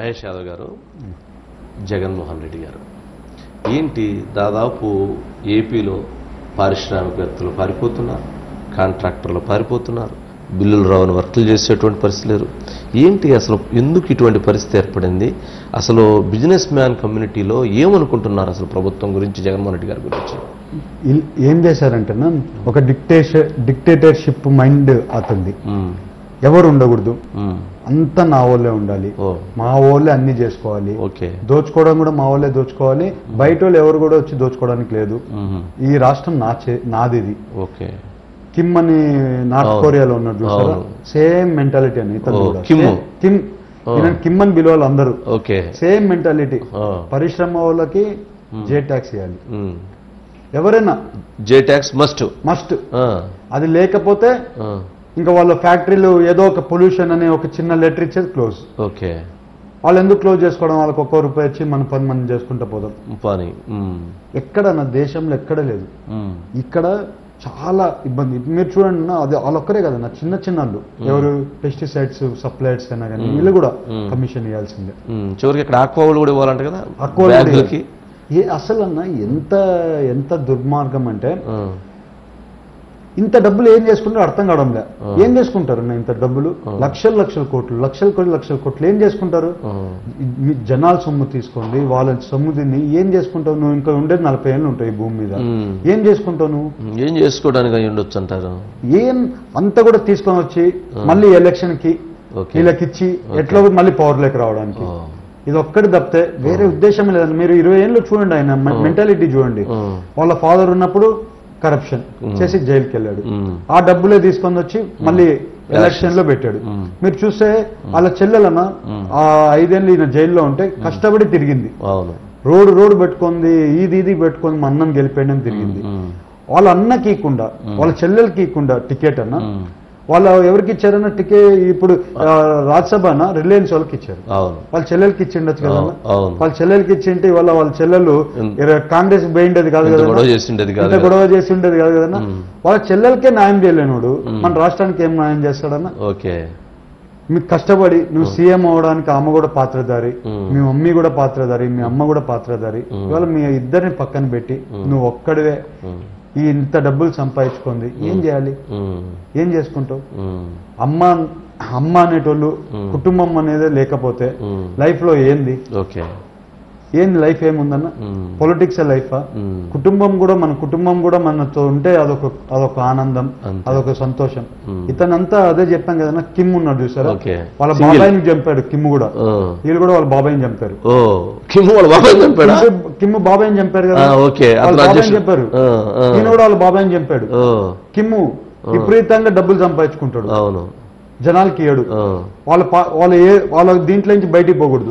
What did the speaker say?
మహేష్ యాదవ్ గారు, జగన్మోహన్ రెడ్డి గారు ఏంటి దాదాపు ఏపీలో పారిశ్రామికవేత్తలు పారిపోతున్నారు, కాంట్రాక్టర్లు పారిపోతున్నారు, బిల్లులు రావని వర్కులు చేసేటువంటి పరిస్థితి లేరు. ఏంటి అసలు ఎందుకు ఇటువంటి పరిస్థితి ఏర్పడింది? అసలు బిజినెస్ మ్యాన్ కమ్యూనిటీలో ఏమనుకుంటున్నారు అసలు ప్రభుత్వం గురించి, జగన్మోహన్ రెడ్డి గారి గురించి? ఏం చేశారంటేనా, ఒక డిక్టేటర్షిప్ మైండ్ అవుతుంది. ఎవరు ఉండకూడదు, అంతా నా వాళ్ళే ఉండాలి, మా వాళ్ళే అన్ని చేసుకోవాలి, దోచుకోవడం కూడా మా వాళ్ళే దోచుకోవాలి, బయట వాళ్ళు ఎవరు కూడా వచ్చి దోచుకోవడానికి లేదు, ఈ రాష్ట్రం నాది. కిమ్ అని నార్త్ కొరియాలో ఉన్నాడు చూసారా, సేమ్ మెంటాలిటీ అని ఇతను కూడా. కిమ్ అని పిలవాలి అందరూ, సేమ్ మెంటాలిటీ. పరిశ్రమ వాళ్ళకి జే ట్యాక్స్ ఇవ్వాలి, ఎవరైనా జే ట్యాక్స్ మస్ట్. అది లేకపోతే ఇంకా వాళ్ళ ఫ్యాక్టరీలు ఏదో ఒక పొల్యూషన్ అనే ఒక చిన్న లెటర్ ఇచ్చేది క్లోజ్. వాళ్ళు ఎందుకు క్లోజ్ చేసుకోవడం, వాళ్ళకి ఒక్కో రూపాయి ఇచ్చి మన పని మనం చేసుకుంటూ పోదాం పని. ఎక్కడ నా దేశంలో ఎక్కడ లేదు. ఇక్కడ చాలా ఇబ్బంది. మీరు చూడండి, అది వాళ్ళొక్కరే కదా నా చిన్న వాళ్ళు, ఎవరు పెస్టిసైడ్స్ సప్లైర్స్ అయినా కానీ వీళ్ళు కూడా కమిషన్ ఇవ్వాల్సిందే. చివరికి ఇక్కడ ఆక్వాలు కూడా ఇవ్వాలంటే కదా ఆక్వాలకి. అసలు అన్న ఎంత దుర్మార్గం అంటే, ఇంత డబ్బులు ఏం చేసుకుంటారో అర్థం కావడం లే. ఏం చేసుకుంటారు ఇంత డబ్బులు, లక్షల కోట్లు ఏం చేసుకుంటారు? జనాల సొమ్ము తీసుకోండి, వాళ్ళ సొమ్ము తిని ఏం చేసుకుంటావు నువ్వు? ఇంకా ఉండేది 40 ఏళ్ళు ఉంటాయి ఈ భూమి మీద, ఏం చేసుకుంటావు నువ్వు? ఏం చేసుకోవడానికి ఉండొచ్చు అంటారు. ఏం అంతా కూడా తీసుకొని వచ్చి మళ్ళీ ఎలక్షన్ కి వీళ్ళకిచ్చి ఎట్లా మళ్ళీ పవర్లోకి రావడానికి, ఇది ఒక్కటి తప్పితే వేరే ఉద్దేశం లేదండి. మీరు 20 ఏళ్ళు చూడండి, ఆయన మెంటాలిటీ చూడండి. వాళ్ళ ఫాదర్ ఉన్నప్పుడు కరప్షన్ చేసి జైలుకి వెళ్ళాడు, ఆ డబ్బులే తీసుకొని వచ్చి మళ్ళీ ఎలక్షన్ లో పెట్టాడు. మీరు చూస్తే వాళ్ళ చెల్లెలన్న ఆ 5 ఏళ్ళు ఈయన జైల్లో ఉంటే కష్టపడి తిరిగింది, రోడ్డు పెట్టుకుంది, ఇది పెట్టుకొని మా అన్నం గెలిపేయడం తిరిగింది. వాళ్ళ అన్నకి ఇవ్వకుండా, వాళ్ళ చెల్లెలకి ఇవ్వకుండా టికెట్ అన్న, వాళ్ళ ఎవరికి ఇచ్చారన్న టికెట్? ఇప్పుడు రాజ్యసభ అన్న రిలయన్స్ వాళ్ళకి ఇచ్చారు, వాళ్ళ చెల్లెలకి ఇచ్చిండొచ్చు కదా. వాళ్ళ చెల్లెలకి ఇచ్చింటే వాళ్ళ చెల్లెలు కాంగ్రెస్ పోయిండేది కాదు కదా, గొడవ చేసి ఉండేది కాదు కదన్నా. వాళ్ళ చెల్లెలకే న్యాయం చేయలేనుడు మన రాష్ట్రానికి ఏం న్యాయం చేస్తాడన్నా? మీకు కష్టపడి నువ్వు సీఎం అవడానికి ఆమె కూడా పాత్రధారి, మీ మమ్మీ కూడా పాత్రధారి, మీ అమ్మ కూడా పాత్రధారి. ఇవాళ మీ ఇద్దరిని పక్కన పెట్టి నువ్వు ఒక్కడివే ఈ ఇంత డబ్బులు సంపాదించుకుంది, ఏం చేయాలి? ఏం చేసుకుంటావు? అమ్మ అనేటోళ్ళు, కుటుంబం అనేది లేకపోతే లైఫ్ లో ఏంది లైఫ్ ఏముందన్న? పొలిటిక్స్ లైఫా? కుటుంబం కూడా మనతో ఉంటే అదొక ఆనందం, అదొక సంతోషం. ఇతనంతా అదే చెప్పాం కదన్నా. కిమ్ ఉన్నాడు చూసారా, వాళ్ళ బాబాయిని చంపాడు. కిమ్ కూడా, వీళ్ళు కూడా వాళ్ళ బాబాయిని చంపారు. కిమ్ బాబాయిని చంపారు కదా, వాళ్ళ బాబాయిని చెప్పారు. ఈయన కూడా వాళ్ళ బాబాయిని చంపాడు. కిమ్ విపరీతంగా డబ్బులు సంపాదించుకుంటాడు, జనాలకి ఇయ్యడు. వాళ్ళ దీంట్లో నుంచి బయటికి పోకూడదు.